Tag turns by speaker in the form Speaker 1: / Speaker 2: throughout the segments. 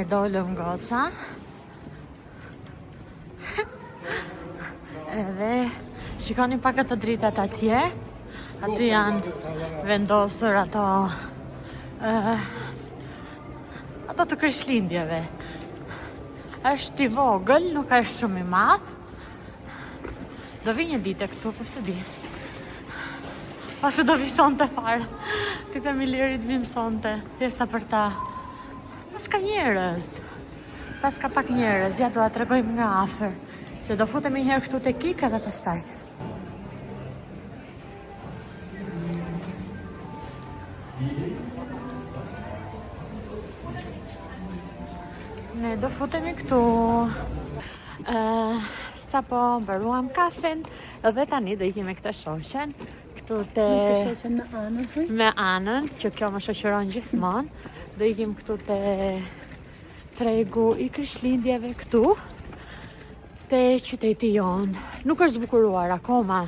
Speaker 1: dolëm goca. Edhe shikoni pak ato dritat atje. Aty janë vendosur ato të Krishtlindjeve. Është i vogël, nuk është shumë i madh. Do vi një ditë këtu, por se di. Pasi do vi sonte fare. Ti themi Lirit vim sonte, thjesht për ta. Pas ka njerëz. Pas ka pak njerëz, ja do a tregojmë nga afër. Se do futemi një herë këtu te Kik edhe pastaj. Ne do futemi këtu. Sa po mbaruam kafen, edhe tani do ikim me këtë shoqen. Këtu te me Anën, që kjo më shoqëron gjithmonë. Do ikim këtu te tregu i Krishtlindjeve këtu. Te qyteti jon. Nuk është zbukuruar akoma.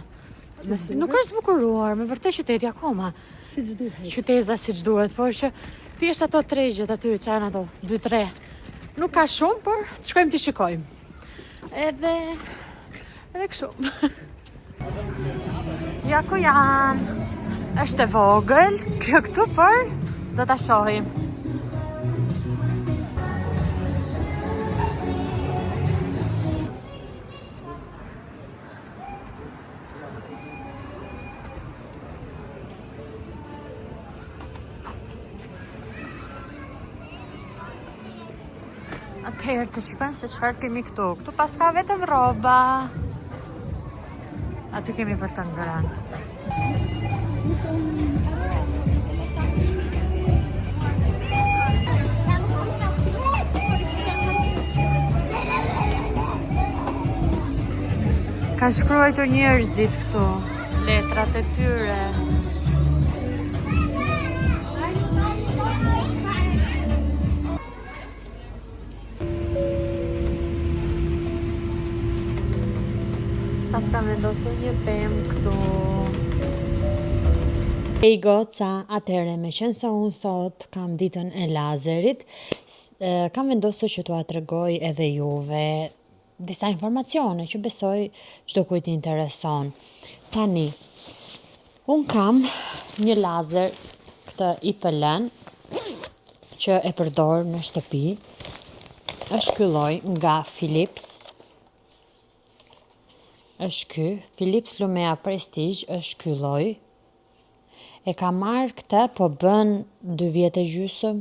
Speaker 1: Nuk është zbukuruar, me vërtet qyteti akoma.
Speaker 2: Siç duhet.
Speaker 1: Qyteza siç duhet, por që thjesht ato tregjet aty që janë ato 2-3. Nuk ka shumë, por të shkojmë të shikojmë. Edhe kështu. Ja ku janë. Është e vogël, kjo këtu, por do ta shohim. Atëherë të shikojmë se çfarë kemi këtu. Këtu pas ka vetëm rroba. Aty kemi për të ngrënë. Ka shkruar njerëzit këtu, letrat e tyre. Pas ka vendosur një pemë këtu. Ej goca, atëherë me qenë se unë sot kam ditën e lazerit, kam vendosur që t'ua tregoj edhe juve disa informacione që besoj çdo kujt i intereson. Tani, unë kam një lazer këtë IPLN që e përdor në shtëpi. Është ky lloj nga Philips. Është ky, Philips Lumea Prestige, është ky lloj. E ka marrë këtë, po bën 2 vjet e gjysmë.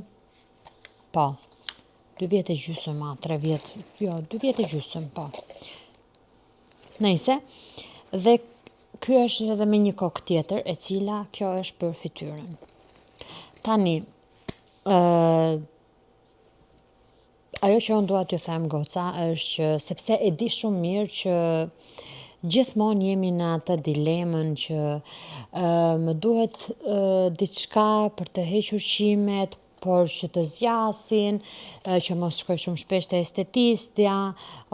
Speaker 1: Po, 2 vjet e gjysmë, 3 vjet, jo, 2 vjet e gjysmë, po. Nëjse, dhe ky është edhe me një kokë tjetër, e cila kjo është për fytyrën. Tani, ajo që unë dua t'ju them goca është që sepse e di shumë mirë që gjithmonë jemi në atë dilemën që më duhet diçka për të hequr qimet, por që të zgjasin, që mos shkoj shumë shpesh te estetistja,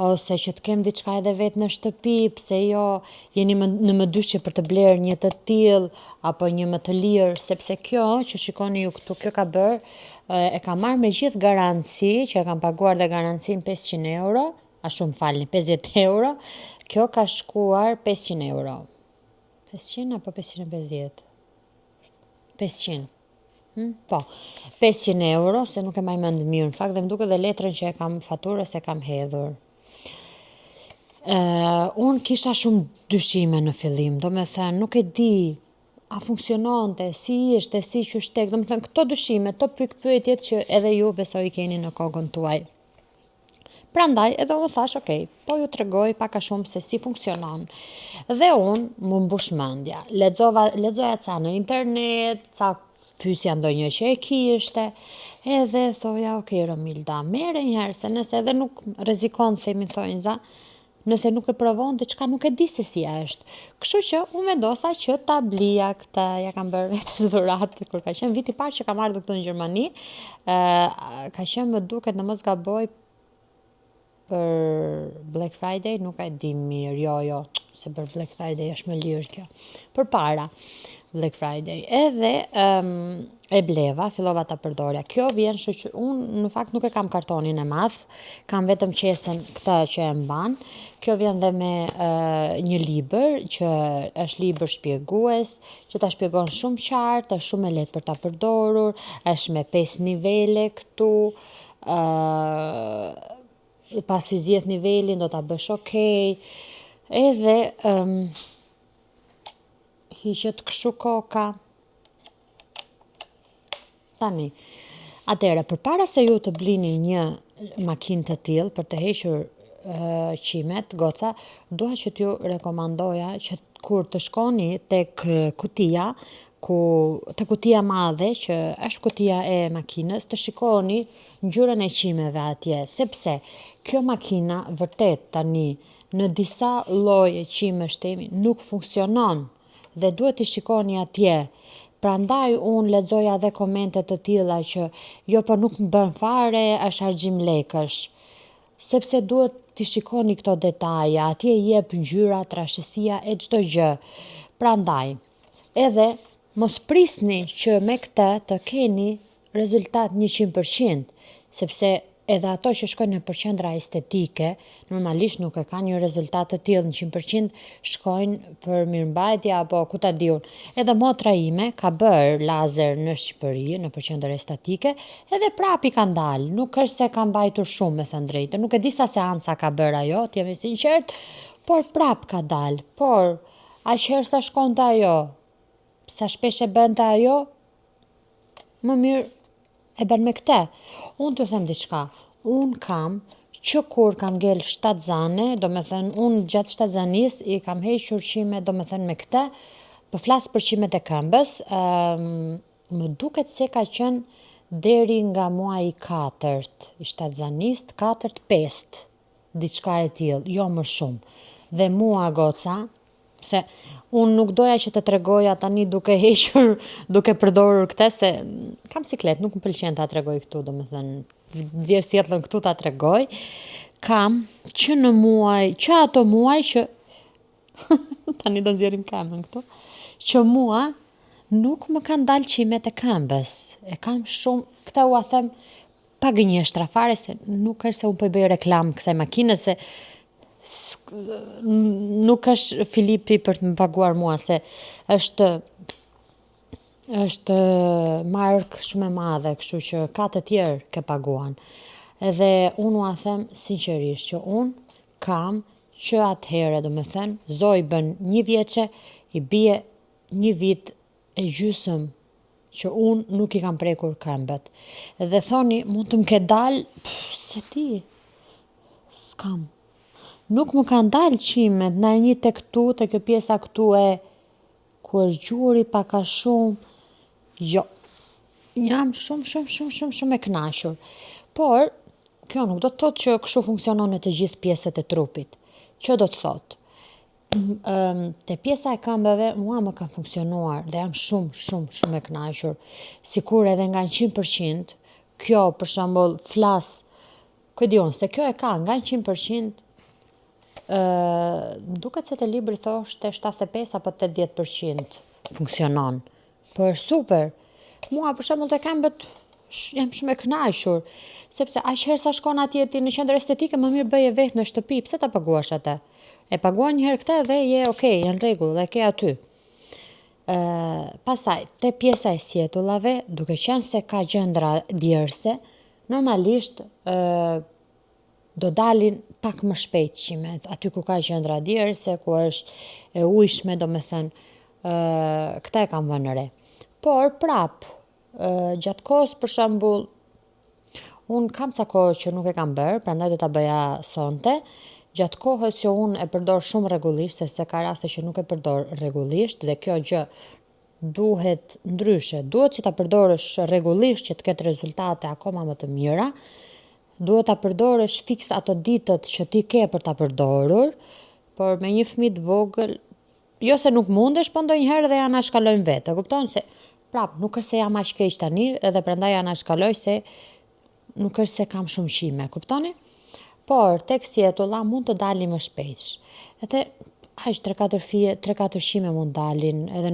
Speaker 1: ose që të kem diçka edhe vetë në shtëpi, pse jo jeni në më dyshje për të blerë një të tillë apo një më të lirë, sepse kjo që shikoni ju këtu, kjo ka bërë, e ka marrë me gjithë garanci, që e kam paguar dhe garancinë 500 euro, a shumë falni, 50 euro, kjo ka shkuar 500 euro. 500 apo 550? 500. Po, 500 euro, se nuk e maj mend mirë, në fakt dhe më duke dhe letrën që e kam faturës e kam hedhur. Unë kisha shumë dyshime në fillim, do me thënë, nuk e di, a funksiononte, si ishte, si qyshtek, do me thënë, këto dyshime, to pyetjet që edhe ju besoj keni në kokën tuaj. Prandaj edhe unë thash, okej, po ju tregoj pak a shumë se si funksionon. Dhe unë më mbush mendja. Lexoja ca në internet, ca pyesja ndonjë që e kishte, edhe thoja, okej, Romilda, merre një herë se nëse edhe nuk rrezikon, themi thonjza, nëse nuk e provon diçka nuk e di se si është. Kështu që unë vendosa që ta blija këtë, ja kam bërë vetes dhuratë kur ka qenë viti i parë që kam ardhur këtu në Gjermani, ka qenë më duket në mos gaboj për Black Friday, nuk e di mirë, jo, se për Black Friday është më lirë kjo. Për para, Black Friday. Edhe e bleva, fillova ta përdorja. Kjo vjen, unë në fakt nuk e kam kartonin e madh, kam vetëm qesën këtë që e mban. Kjo vjen dhe me një libër që është libër shpjegues, që ta shpjegon shumë qartë, është shumë e lehtë për ta përdorur, është me 5 nivele këtu. Pasi zgjedh nivelin do ta bësh okay. Edhe hiqet kështu koka. Tani, atëherë, përpara se ju të blini një makinë të tillë për të hequr qimet, goca, dua që t'ju rekomandoja që kur të shkoni tek kutia, te kutia madhe që është kutia e makinës, të shikoni ngjyrën e qimeve atje, sepse kjo makina vërtet tani në disa lloje qimesh temi nuk funksionon dhe duhet të shikoni atje. Prandaj unë lexoja dhe komente të tilla që jo po nuk më bën fare, është argjim lekësh. Sepse duhet të shikoni këto detaje, atje jep ngjyra, trashësia e çdo gjë. Prandaj, edhe mos prisni që me këtë të keni rezultat 100%, sepse edhe ato që shkojnë në përqendra estetike, normalisht nuk e kanë një rezultat të tillë 100%, shkojnë për mirëmbajtje apo ku ta diun. Edhe motra ime ka bër lazer në Shqipëri, në përqendër estetike, edhe prap I ka dalë. Nuk është se ka mbajtur shumë, me thënë drejtën. Nuk e di sa seanca ka bër ajo, të jemi sinqert, por prap ka dalë. Por aq herë sa shkonte ajo, sa shpesh e bënte ajo, më mirë e bën me këtë. Unë të them diçka, unë kam që kur kam ngel 7 zane, do me thënë, unë gjatë 7 zanis I kam hequr qime, do me thënë me këtë, për flasë për qimet e këmbës, më duket se ka qenë deri nga muaji 4 I 7 zanist, 4-5, diçka e tillë, jo më shumë. Dhe mua goca, se unë nuk doja që të tregoja tani duke hequr, duke përdorur këtë, se kam siklet, nuk më pëlqen ta tregoj këtu, do me thënë, nxjerr sjellën këtu ta tregoj. Kam që në muaj, që ato muaj që tani do nxjerrim këmbën këtu, që mua nuk më kanë dalë qimet e këmbës. E kam shumë, këta ua them pa gënjeshtra fare, se nuk është se unë po I bëj reklam kësaj makine, se nuk është Filipi për të më paguar mua, se është markë shumë e madhe, kështu që ka të tjerë ke paguan. Edhe unë ua them sinqerisht që unë kam që atëhere, do me thënë, Zoj bën 1 vjeçe, I bie 1 vit e gjysëm që unë nuk I kam prekur këmbët. Edhe thoni, mund të më ke dalë, se ti, s'kam. Nuk më kanë dalë qimet, na një të këtu, të kjo pjesa këtu e, ku është gjuri paka shumë, jo, jam shumë e kënaqur. Por, kjo nuk do të thotë që kështu funksionon në të gjithë pjesët e trupit. Që do të thotë? Te pjesa e këmbëve, mua më ka funksionuar dhe jam shumë e kënaqur. Sikur edhe nga 100%, kjo për shembull flas, ku diun se kjo e ka nga 100%, më duket se te libri thoshte 75 apo 80% funksionon. Po është super. Mua për shembull te këmbët jam shumë e kënaqur, sepse aq herë sa shkon atje ti në qendër estetike, më mirë bëje vetë në shtëpi, pse ta paguash atë? E paguan një herë këtë dhe je okay, je në rregull, dhe ke aty. Pastaj te pjesa e sjetullave, duke qenë se ka gjëndra djerse, normalisht do dalin pak më shpejt qimet, aty ku ka gjëndra djerse, ku është e ujshme, do me thënë, këta e kam vënë re. Por, prap, gjatë kohës për shembull, unë kam ca kohë që nuk e kam bërë, prandaj do ta bëja sonte, gjatë kohës që unë e përdor shumë rregullisht, se ka raste që nuk e përdor rregullisht, dhe kjo gjë duhet ndryshe, duhet që ta përdorësh rregullisht që të ketë rezultate akoma më të mira, duhet ta përdorësh fiks ato ditët që ti ke për ta përdorur, por me një fëmijë të vogël, jo se nuk mundesh, po ndonjëherë dhe ja anashkalojmë vetë, kupton se prap nuk është se jam aq keq tani, edhe prandaj ja anashkaloj se nuk është se kam shumë qime, kuptoni? Por tek sjetulla mund të dali më shpejt. Edhe aq 3-4 shime mund dalin edhe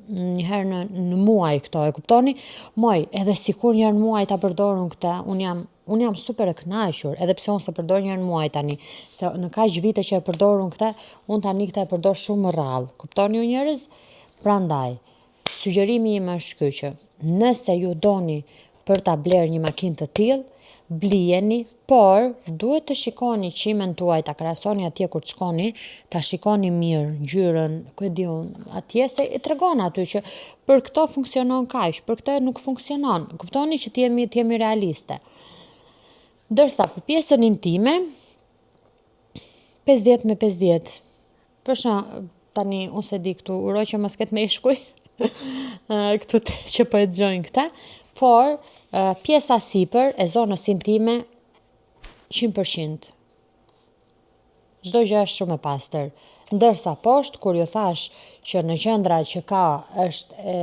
Speaker 1: njëherë në muaj këto, e kuptoni? Moj, edhe sikur njërë në muaj ta përdorun këta, unë jam super e kënaqur, edhe pse unë se përdor njërë në muaj tani, se në kaq vite që e përdorun këta, unë tani këta e përdor shumë më rrallë, kuptoni ju njerëz? Prandaj, sugjerimi im është ky që nëse ju doni për ta bler një makinë të tillë, blijeni, por duhet të shikoni qimen tuaj, ta krahasoni atje kur të shkoni, ta shikoni mirë ngjyrën, ku e di unë, atje se i tregon aty që për këto funksionon kaq, për këtë nuk funksionon. Kuptoni që t'jemi realiste. Ndërsa për pjesën intime, 50 me 50. Për shembull, tani unë se di këtu, uroj që mos ketë meshkuj, këtu që po e dëgjojnë këta, por pjesa sipër e zonës intime 100%. Çdo gjë është shumë e pastër. Ndërsa poshtë, kur ju thash që në qendra që ka është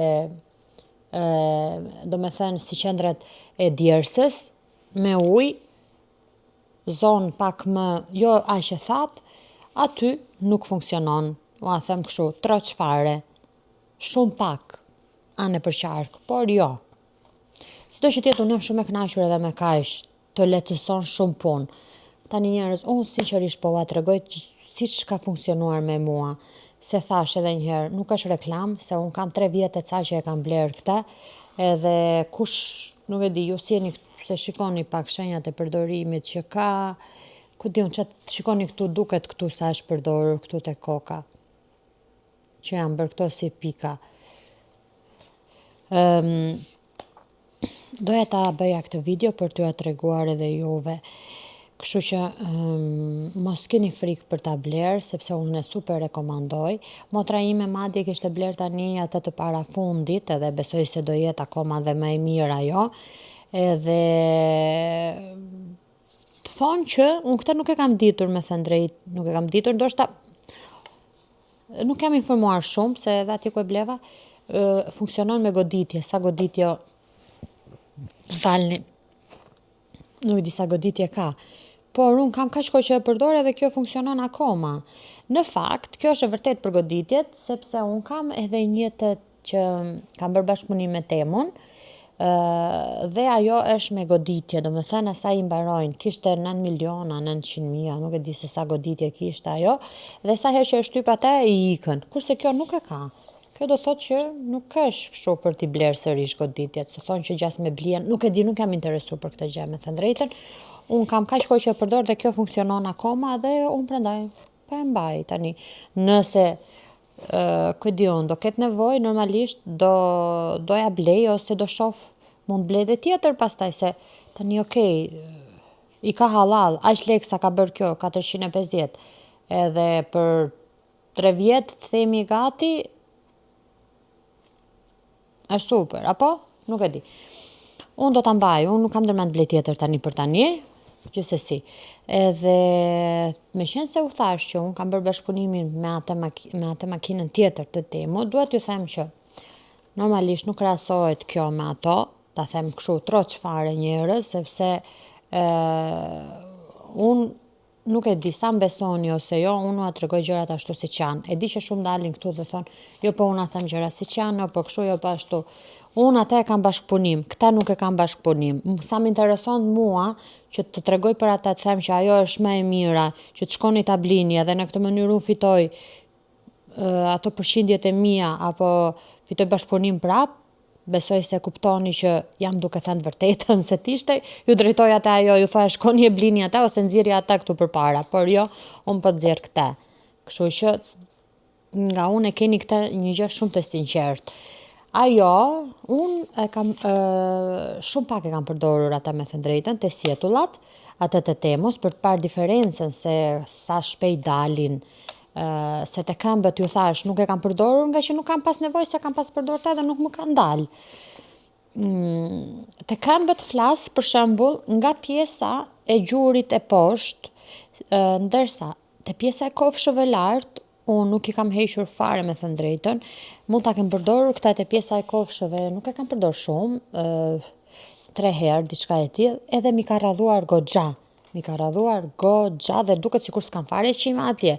Speaker 1: do me thënë si qendrat e djersës, me ujë, zonë pak më, jo aq e thatë, aty nuk funksionon. Ua them kështu, troç fare. Shumë pak anë për qark, por jo. Sido që tjetë unë jam shumë e kënaqur edhe me kaq, të lehtëson shumë punë. Tani njerëz, unë sinqerisht po ua tregoj siç ka funksionuar me mua. Se thash edhe një herë, nuk është reklam, se unë kam 3 vjet e ca që e kam bler këta, edhe kush, nuk e di, ju sjeni se shikoni pak shenjat e përdorimit që ka, ku di unë që shikoni këtu duket këtu sa është përdorur këtu te koka, që janë bërë këto si pika. Doja ta bëja këtë video për t'ju treguar edhe juve. Kështu që mos keni frikë për ta bler, sepse unë e super rekomandoj. Motra ime madje kishte bler tani atë të parafundit, edhe besoj se do jetë akoma dhe më e mirë ajo. Edhe të thonë që unë këtë nuk e kam ditur, me thënë drejt, nuk e kam ditur, ndoshta nuk jam informuar shumë, se edhe atje ku e bleva, funksionon me goditje, sa goditje falni, nuk di sa goditje ka, por unë kam kaq kohë që e përdor edhe kjo funksionon akoma. Në fakt, kjo është e vërtet për goditjet, sepse unë kam edhe një që kam bërë bashkëpunim me Temun, dhe ajo është me goditje, do me thënë asaj i mbarojnë, kishte 9 miliona, 900.000, nuk e di se sa goditje kishte ajo, dhe sa herë që e shtyp ata i ikën, kurse kjo nuk e ka. Kjo do thot që nuk është kështu për t'i blerë sërish goditjet, se thonë që gjas me blien, nuk e di, nuk jam interesu për këtë gjë, me thënë drejtën, unë kam kaq kohë që e përdor dhe kjo funksionon akoma dhe unë prandaj po e mbaj tani. Nëse këtë di unë, do ketë nevoj, normalisht doja blej ose do shof mund blej dhe tjetër pastaj, se tani okej, i ka halal, aq lek sa ka bërë kjo, 450, edhe për 3 vjet themi gati, është super, apo? Nuk e di. Unë do ta mbaj, unë nuk kam ndërmend blej tjetër tani për tani, gjithsesi. Edhe me qenë se u thash që unë kam bërë bashkëpunimin me atë makinën tjetër të Temu, duhet ju them që normalisht nuk krahasohet kjo me ato, ta them kështu troç fare njerëz, sepse unë nuk e di sa mbesoni ose jo, unë ua tregoj gjërat ashtu siç janë. E di që shumë dalin këtu dhe thonë, jo po unë them gjëra siç janë, po kështu, jo po ashtu. Unë ata e kam bashkëpunim, këta nuk e kam bashkëpunim. Sa më intereson mua që të tregoj për ata, të them që ajo është më e mira, që të shkoni ta blini, edhe në këtë mënyrë unë fitoj ato përqindjet e mia, apo fitoj bashkëpunim prap, besoj se kuptoni që jam duke thënë vërtetën, se t'ishte, ju drejtoj ata ajo, ju thash shkoni e blini ata, ose nxirri ata këtu përpara, por jo, unë po nxjerr këta. Kështu që nga unë e keni këtë një gjë shumë të sinqertë. Ajo, unë e kam, shumë pak e kam përdorur ata, me thënë drejtën, te sjetullat, atë të Temos, për të parë diferencën se sa shpejt dalin, se te këmbët ju thash nuk e kam përdorur nga që nuk kam pas nevojë, se kam pas përdorur ta dhe nuk më kanë dalë. Te këmbët flas për shembull nga pjesa e gjurit e poshtë, ndërsa te pjesa e kofshëve lart unë nuk i kam hequr fare, me thënë drejtën. Mund ta kem përdorur këta te pjesa e kofshëve, nuk e kam përdorur shumë, 3 herë diçka e tillë, edhe mi ka rradhuar goxha. Mi ka rradhuar goxha dhe duket sikur s'kam fare qime atje.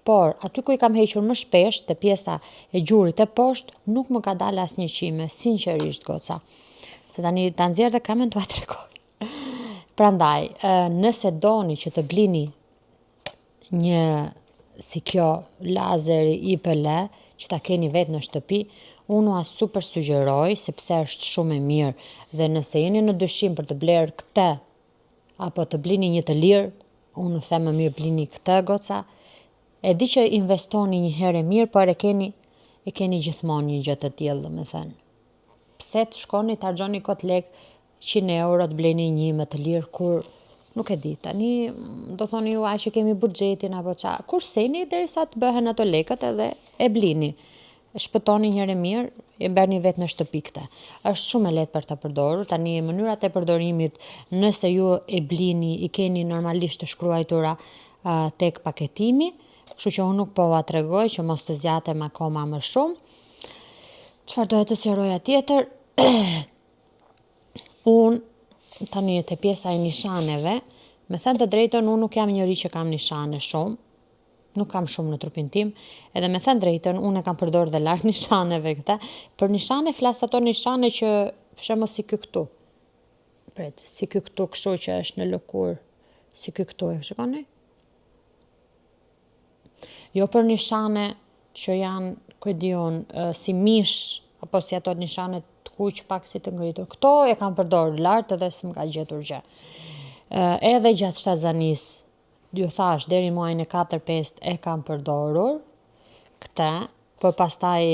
Speaker 1: por aty ku i kam hequr më shpesh te pjesa e gjurit e poshtë, nuk më ka dalë asnjë qime, sinqerisht goca. Se tani ta nxjerr dhe kamen t'ua tregoj. Prandaj, nëse doni që të blini një si kjo lazeri IPL që ta keni vetë në shtëpi, unë ua super sugjeroj sepse është shumë e mirë dhe nëse jeni në dyshim për të blerë këtë apo të blini një të lirë, unë them më mirë blini këtë goca. E di që investoni një herë e mirë, por e keni gjithmonë një gjë të tillë, domethënë. Pse të shkoni të harxhoni kot lek 100 euro të bleni një më të lirë kur nuk e di, tani do thoni ju që kemi buxhetin apo qa, kurseni derisa të bëhen ato lekët edhe e blini. Shpëtoni një herë mirë, e bëni vetë në shtëpi këtë. Është shumë e lehtë për ta përdorur, tani mënyrat e përdorimit, nëse ju e blini, i keni normalisht të shkruajtura tek paketimi, kështu që unë nuk po ua tregoj që mos të zgjatem akoma më shumë. Çfarë doja të sqaroja tjetër? Unë tani te pjesa e nishaneve, me thënë të drejtën, unë nuk jam njëri që kam nishane shumë, nuk kam shumë në trupin tim, edhe me thënë drejtën, unë e kam përdorur dhe larg nishaneve këta. Për nishane flas ato nishane që për shembull si ky këtu. Pret, si ky këtu, kështu që është në lëkurë, si ky këtu, e shikoni? Jo për nishane që janë, ku e di unë, si mish, apo si ato nishane të kuq pak si të ngritur. Këto e kam përdorur lart edhe s'm ka gjetur gjë. Edhe gjatë shtatzanisë, ju thash, deri muajin e 4-5 e kam përdorur këtë, por pastaj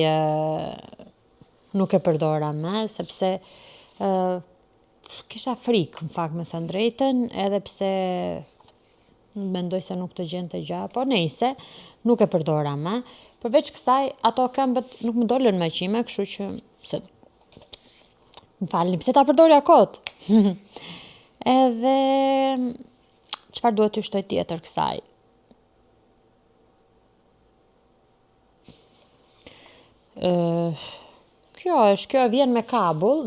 Speaker 1: nuk e përdora më, sepse kisha frikë, në fakt me thënë drejtën, edhe pse mendoj se nuk të gjente gjë, po nejse, nuk e përdora më. Përveç kësaj, ato këmbët nuk më dolën me qime, kështu që më falni, pse ta përdorja kot? Edhe çfarë duhet t'ju shtoj tjetër kësaj? Kjo vjen me kabull,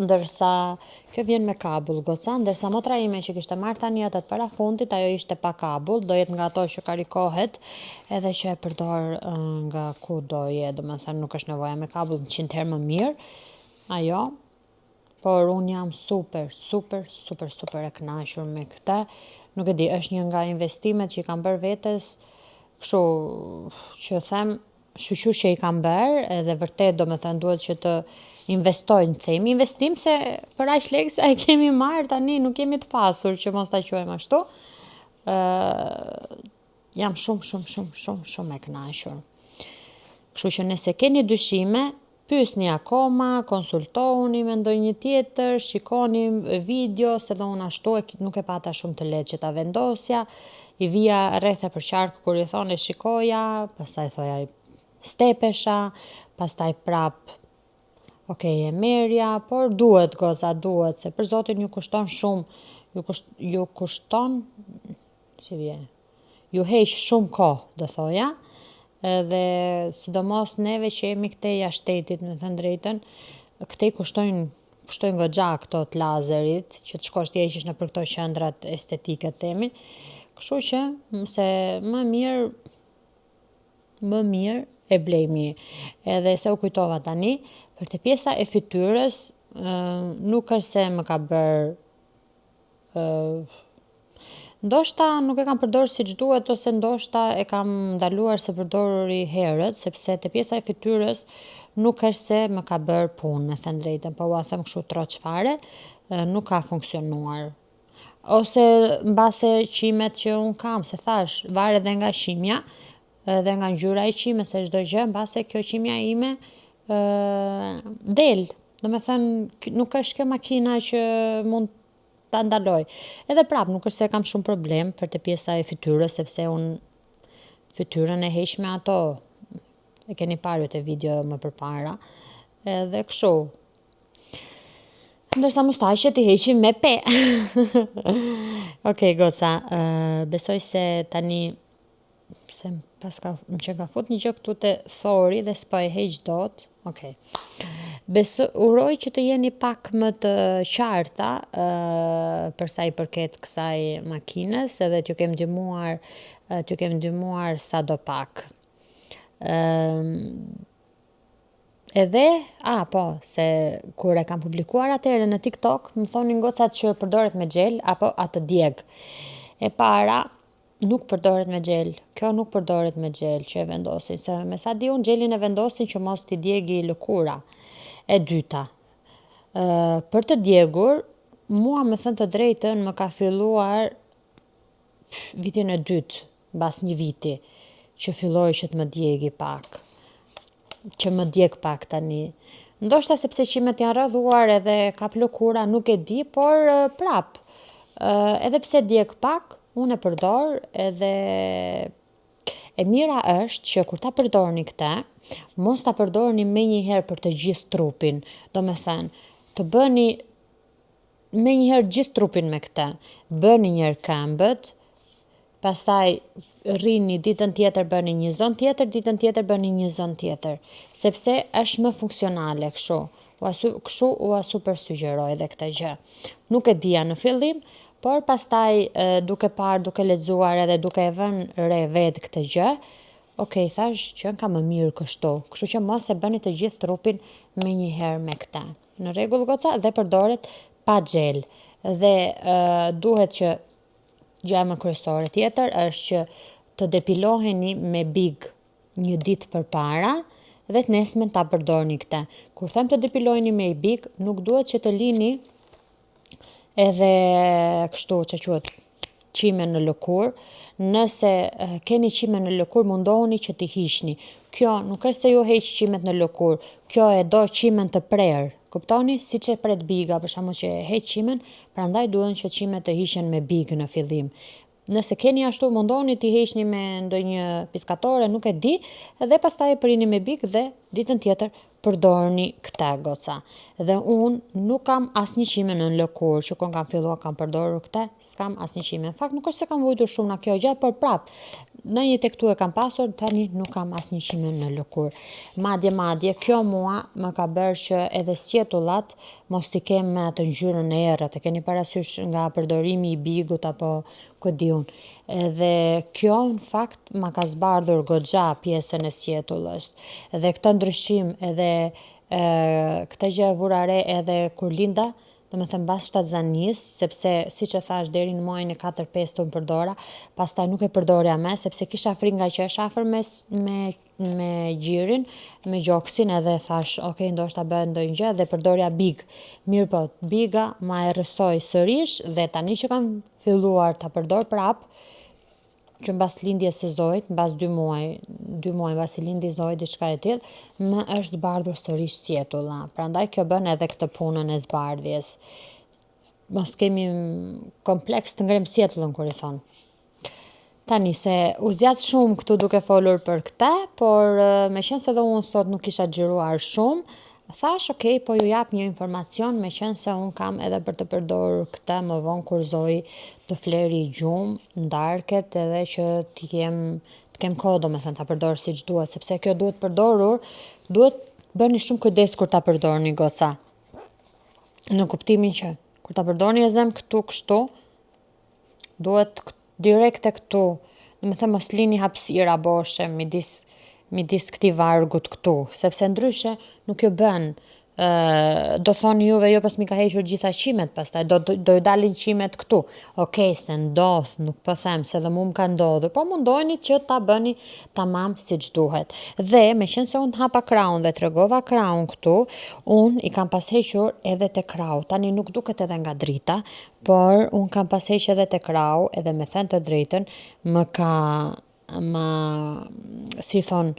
Speaker 1: goca, ndërsa motra ime që kishte marrë tani atë të parafundit, ajo ishte pa kabull, do jetë nga ato që karikohet, edhe që e përdor nga ku do jetë, domethënë nuk është nevoja me kabull, 100 herë më mirë, ajo, por unë jam super e kënaqur me këtë. Nuk e di, është një nga investimet që i kam bërë vetes, kështu që them, shqyqysh që i kam bërë, edhe vërtet domethënë duhet që të investojnë, themi investim, se për aq lekë sa e kemi marrë tani nuk jemi të pasur që mos ta quajmë ashtu. Jam shumë e kënaqur. Kështu që nëse keni dyshime, pyesni akoma, konsultohuni me ndonjë tjetër, shikoni video, se do unë ashtu nuk e pata shumë të lehtë që ta vendosja, i vija rreth e për qark kur i thonë shikoja, pastaj thoja stepesha, pastaj prap okej, e merja, por duhet goza, duhet, se për zotin ju kushton shumë, ju kushton, si vje, ju heq shumë kohë, do thoja, edhe sidomos neve që jemi këtej jashtë shtetit, me thënë drejtën, këtej kushtojnë goxha këto të lazerit, që të shkosh t'jeqish në për këto qendrat estetike, themi, kështu që se më mirë e blejmi. Edhe se u kujtova tani, për të pjesa e fytyrës, nuk është se më ka bërë, ndoshta nuk e kam përdorur siç duhet, ose ndoshta e kam ndaluar se përdoruri herët, sepse te pjesa e fytyrës nuk është se më ka bërë punë, me thënë drejtën, po ua them kështu troç fare, nuk ka funksionuar. Ose mbase qimet që un kam, se thash, varet edhe nga qimja, edhe nga ngjyra e qimës, se çdo gjë, mbase kjo qimja ime del. Domethënë nuk është kjo makina që mund ta ndaloj. Edhe prap nuk është se kam shumë problem për të pjesa e fytyrës, sepse un fytyrën e heq me ato. E keni parë te video më përpara. Edhe kështu. Ndërsa mustaqet i heqim me pe. Okej, goca, besoj se tani se më që ka fut një gjë këtu te thori dhe s'po e heq dot. Okej. Uroj që të jeni pak më të qarta për sa i përket kësaj makines, edhe t'ju kem ndihmuar sado pak. Edhe, se kur e kam publikuar atëherë në TikTok, më thonin gocat që përdoret me gjel apo atë djeg. E para, nuk përdoret me gjel. Kjo nuk përdoret me gjel që e vendosin, se me sa di unë gjelin e vendosin që mos t'i djegi lëkura. E dyta, për të djegur, mua me thënë të drejtën më ka filluar vitin e dytë, mbas një viti, që filloi që të më djegi pak. Që më djeg pak tani. Ndoshta sepse qimet janë rrëdhuar edhe ka lëkura, nuk e di, por prap. Edhe pse djeg pak, unë e përdor edhe e mira është që kur ta përdorni këtë, mos ta përdorni menjëherë për të gjithë trupin. Do me thënë, të bëni menjëherë gjithë trupin me këtë. Bëni njërë këmbët, pastaj rrini ditën tjetër bëni një zonë tjetër, ditën tjetër bëni një zonë tjetër, sepse është më funksionale kështu. Kështu ua super sugjeroj edhe këtë gjë. Nuk e dija në fillim, por pastaj duke parë, duke lexuar edhe duke e vënë re vetë këtë gjë, thash që ka më mirë kështu. Kështu që mos e bëni të gjithë trupin menjëherë me këtë. Në rregull goca, dhe përdoret pa gjel. Dhe duhet që gjë më kryesore tjetër është që të depiloheni me big një ditë përpara dhe të nesmen ta përdorni këtë. Kur them të depiloheni me big, nuk duhet që të lini edhe kështu që quhet qime në lëkur. Nëse keni qime në lëkur, mundohuni që t'i hiqni. Kjo nuk është se ju heq qimet në lëkur, kjo e do qimen të prerë. Kuptoni, si që pret biga, për shkakun që heq qimen, prandaj duhen që qimet të hiqen me big në fillim. Nëse keni ashtu, mundohuni t'i heqni me ndonjë piskatore, nuk e di, dhe pastaj e përini me big dhe ditën tjetër përdorni këtë goca. Dhe unë nuk kam asnjë qime në lëkur, që kur kam filluar kam përdorur këtë, s'kam asnjë qime. Në fakt nuk është se kam vujtur shumë në kjo gjë, por prap, në një tek tu e kam pasur, tani nuk kam asnjë qime në lëkur. Madje, kjo mua më ka bërë që edhe sqetullat mos t'i kem me atë ngjyrën e errët. E keni parasysh nga përdorimi i bigut apo ku diun. Edhe kjo në fakt ma ka zbardhur goxha pjesën e sqetullës. Dhe këtë ndryshim edhe këtë gjë e vura re edhe kur linda, do me thënë mbas shtatzanisë, sepse si që thash deri në muajin e 4-5 unë përdora, pastaj nuk e përdorja me, sepse kisha frikë nga që është afër me gjirin, me gjoksin, edhe thash, ndoshta bëhet ndonjë gjë dhe përdorja big. Mirë po, biga ma e rrësoi sërish dhe tani që kam filluar ta përdor prap, që mbas lindjes së Zoit, mbas 2 muaj mbas i lindi Zoi diçka e tillë, më është zbardhur sërish sqetulla. Prandaj kjo bën edhe këtë punën e zbardhjes. Mos kemi kompleks të ngrem sqetullën kur i thon. Tani se u zgjat shumë këtu duke folur për këtë, por meqense edhe unë sot nuk kisha xhiruar shumë, thash, po ju jap një informacion, me qenë se unë kam edhe për të përdorur këtë më vonë kur Zoi të fleri gjumë, ndarket edhe që të kem kohë, do me thënë, ta përdorë si që duhet, sepse kjo duhet përdorur, duhet bëni shumë kujdes kur ta përdorni goca. Në kuptimin që kur ta përdorni e zem këtu kështu, duhet direkt e këtu, do me thënë mos lini hapësira boshe midis këtij vargut këtu, sepse ndryshe nuk ju bën. Do thoni juve jo pas mi ka hequr gjitha qimet pastaj, do ju dalin qimet këtu. Se ndodh, nuk po them se dhe mu më ka ndodhur, po mundojni që ta bëni tamam si që duhet. Dhe me qenë se unë hapa kraun dhe tregova kraun këtu, unë i kam pas hequr edhe te krau. Tani nuk duket edhe nga drita, por unë kam pas hequr edhe te krau, edhe me thënë të drejtën, si thon,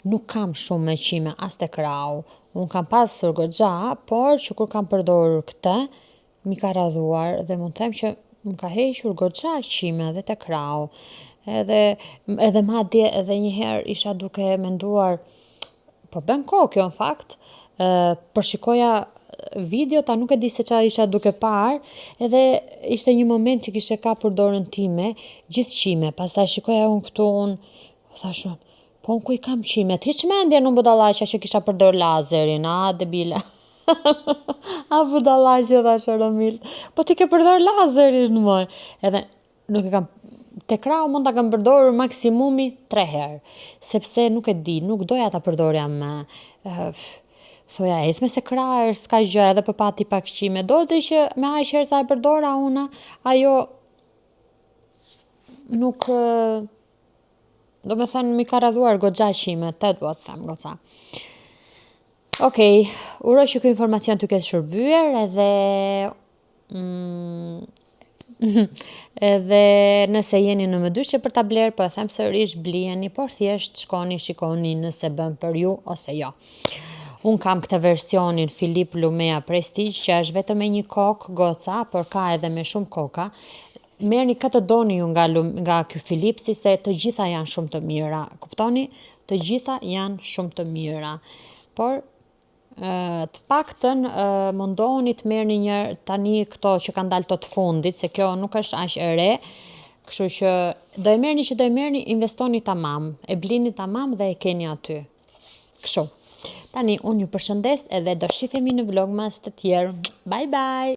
Speaker 1: nuk kam shumë me qime as te krau. Unë kam pasur goxha, por që kur kam përdorur këtë, mi ka radhuar dhe mund them që më ka hequr goxha qime edhe te krau. Edhe madje edhe njëherë isha duke menduar, po bën kohë kjo në fakt, përshikoja video, ta nuk e di se qa isha duke parë, edhe ishte një moment që kishe kapur dorën time, gjithë qime, pastaj shikoja unë këtu, thashun, po unë ku i kam qimet, hiq mendje në budallaqja që kisha përdor lazerin, debile. Budallaqja, thash Romil, po ti ke përdor lazerin, moj. Edhe nuk e kam te krau mund ta kam përdorur maksimumi 3 herë, sepse nuk e di, nuk doja ta përdorja me thoja ecme se krah është s'ka gjë edhe po pati pak qime. Doti që me aq herë sa e përdora una, ajo nuk do me thënë mi ka radhuar goxha qime, te dua të them goca. Okej, uroj që ky informacion t'ju ketë shërbyer edhe nëse jeni në mëdyrje për ta bler, po e them sërish blijeni, por thjesht shkoni shikoni nëse bën për ju ose jo. Un kam këtë versionin Philippe Lumea Prestige që është vetëm me një kokë goca, por ka edhe me shumë koka. Merrni këtë doni ju nga ky Philippe, si se të gjitha janë shumë të mira. Kuptoni? Të gjitha janë shumë të mira. Por të paktën mundohuni të merrni një tani këto që kanë dalë të fundit, se kjo nuk është aq e re, kështu që do e merrni që do e merrni, investoni tamam, e blini tamam dhe e keni aty. Kështu. Tani unë ju përshëndes edhe do shihemi në vlogmas të tjerë. Bye bye.